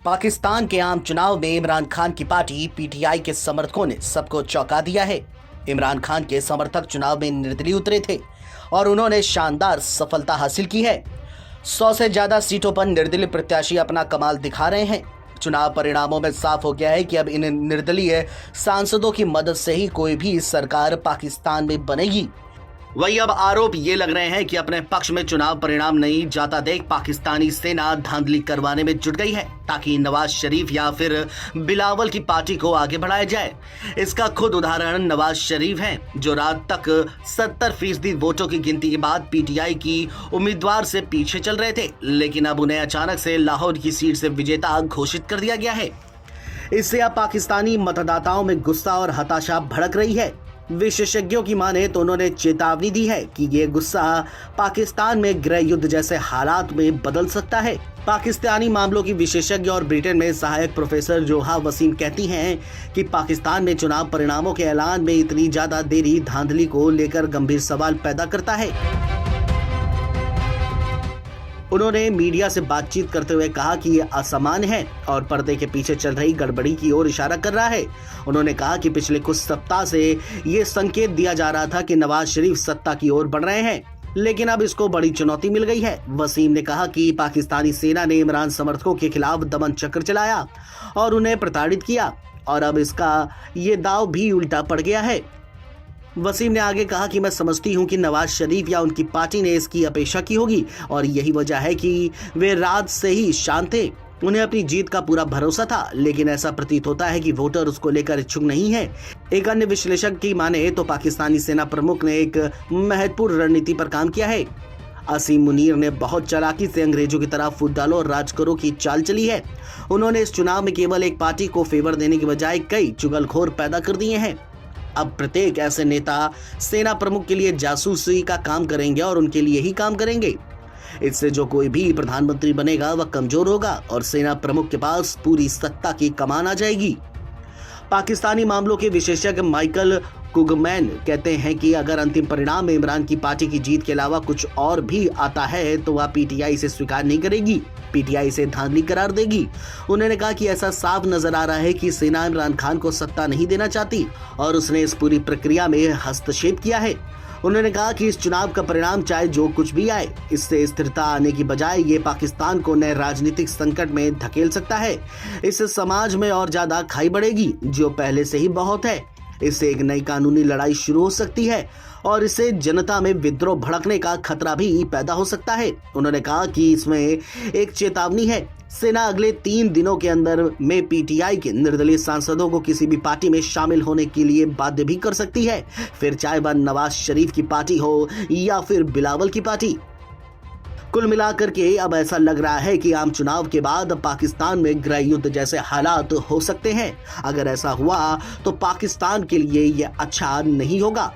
पाकिस्तान के आम चुनाव में इमरान खान की पार्टी पीटीआई के समर्थकों ने सबको चौंका दिया है। इमरान खान के समर्थक चुनाव में निर्दलीय उतरे थे और उन्होंने शानदार सफलता हासिल की है। 100 से ज्यादा सीटों पर निर्दलीय प्रत्याशी अपना कमाल दिखा रहे हैं। चुनाव परिणामों में साफ हो गया है कि अब इन निर्दलीय सांसदों की मदद से ही कोई भी सरकार पाकिस्तान में बनेगी। वही अब आरोप ये लग रहे हैं कि अपने पक्ष में चुनाव परिणाम नहीं जाता देख पाकिस्तानी सेना धांधली करवाने में जुट गई है ताकि नवाज शरीफ या फिर बिलावल की पार्टी को आगे बढ़ाया जाए। इसका खुद उदाहरण नवाज शरीफ है, जो रात तक 70% वोटों की गिनती के बाद पीटीआई की उम्मीदवार से पीछे चल रहे थे, लेकिन अब उन्हें अचानक से लाहौर की सीट से विजेता घोषित कर दिया गया है। इससे अब पाकिस्तानी मतदाताओं में गुस्सा और हताशा भड़क रही है। विशेषज्ञों की माने तो उन्होंने चेतावनी दी है कि ये गुस्सा पाकिस्तान में गृह युद्ध जैसे हालात में बदल सकता है। पाकिस्तानी मामलों की विशेषज्ञ और ब्रिटेन में सहायक प्रोफेसर जोहा वसीम कहती हैं कि पाकिस्तान में चुनाव परिणामों के ऐलान में इतनी ज्यादा देरी धांधली को लेकर गंभीर सवाल पैदा करता है। उन्होंने मीडिया से बातचीत करते हुए कहा कि ये असामान्य है और पर्दे के पीछे चल रही गड़बड़ी की ओर इशारा कर रहा है। उन्होंने कहा कि पिछले कुछ सप्ताह से ये संकेत दिया जा रहा था कि नवाज शरीफ सत्ता की ओर बढ़ रहे हैं, लेकिन अब इसको बड़ी चुनौती मिल गई है। वसीम ने कहा कि पाकिस्तानी सेना ने इमरान समर्थकों के खिलाफ दमन चक्र चलाया और उन्हें प्रताड़ित किया और अब इसका ये दाव भी उल्टा पड़ गया है। वसीम ने आगे कहा कि मैं समझती हूं कि नवाज शरीफ या उनकी पार्टी ने इसकी अपेक्षा की होगी और यही वजह है कि वे रात से ही शांत थे। उन्हें अपनी जीत का पूरा भरोसा था, लेकिन ऐसा प्रतीत होता है कि वोटर उसको लेकर इच्छुक नहीं है। एक अन्य विश्लेषक की माने तो पाकिस्तानी सेना प्रमुख ने एक महत्वपूर्ण रणनीति पर काम किया है। असीम मुनीर ने बहुत चालाकी से अंग्रेजों की तरह फुटबॉलों और राज करो की चाल चली है। उन्होंने इस चुनाव में केवल एक पार्टी को फेवर देने की बजाय कई चुगलखोर पैदा कर दिए हैं। अब प्रत्येक ऐसे नेता सेना प्रमुख के लिए जासूसी का काम करेंगे और उनके लिए ही काम करेंगे। इससे जो कोई भी प्रधानमंत्री बनेगा वह कमजोर होगा और सेना प्रमुख के पास पूरी सत्ता की कमान आ जाएगी। पाकिस्तानी मामलों के विशेषज्ञ माइकल कुगमैन कहते हैं कि अगर अंतिम परिणाम में इमरान की पार्टी की जीत के अलावा कुछ और भी आता है तो वह पीटीआई से स्वीकार नहीं करेगी, पीटीआई से धांधली करार देगी। उन्होंने कहा कि ऐसा साफ नजर आ रहा है कि सेना इमरान खान को सत्ता नहीं देना चाहती और उसने इस पूरी प्रक्रिया में हस्तक्षेप किया है। उन्होंने कहा कि इस चुनाव का परिणाम चाहे जो कुछ भी आए, इससे स्थिरता आने की बजाय ये पाकिस्तान को नए राजनीतिक संकट में धकेल सकता है। इससे समाज में और ज्यादा खाई बढ़ेगी, जो पहले से ही बहुत है। इससे एक नई कानूनी लड़ाई शुरू हो सकती है और इससे जनता में विद्रोह भड़कने का खतरा भी पैदा हो सकता है। उन्होंने कहा कि इसमें एक चेतावनी है। सेना अगले 3 दिनों के अंदर में पीटीआई के निर्दलीय सांसदों को किसी भी पार्टी में शामिल होने के लिए बाध्य भी कर सकती है, फिर चाहे वह नवाज शरीफ की पार्टी हो या फिर बिलावल की पार्टी। कुल मिलाकर के अब ऐसा लग रहा है कि आम चुनाव के बाद पाकिस्तान में गृह युद्ध जैसे हालात हो सकते हैं। अगर ऐसा हुआ तो पाकिस्तान के लिए यह अच्छा नहीं होगा।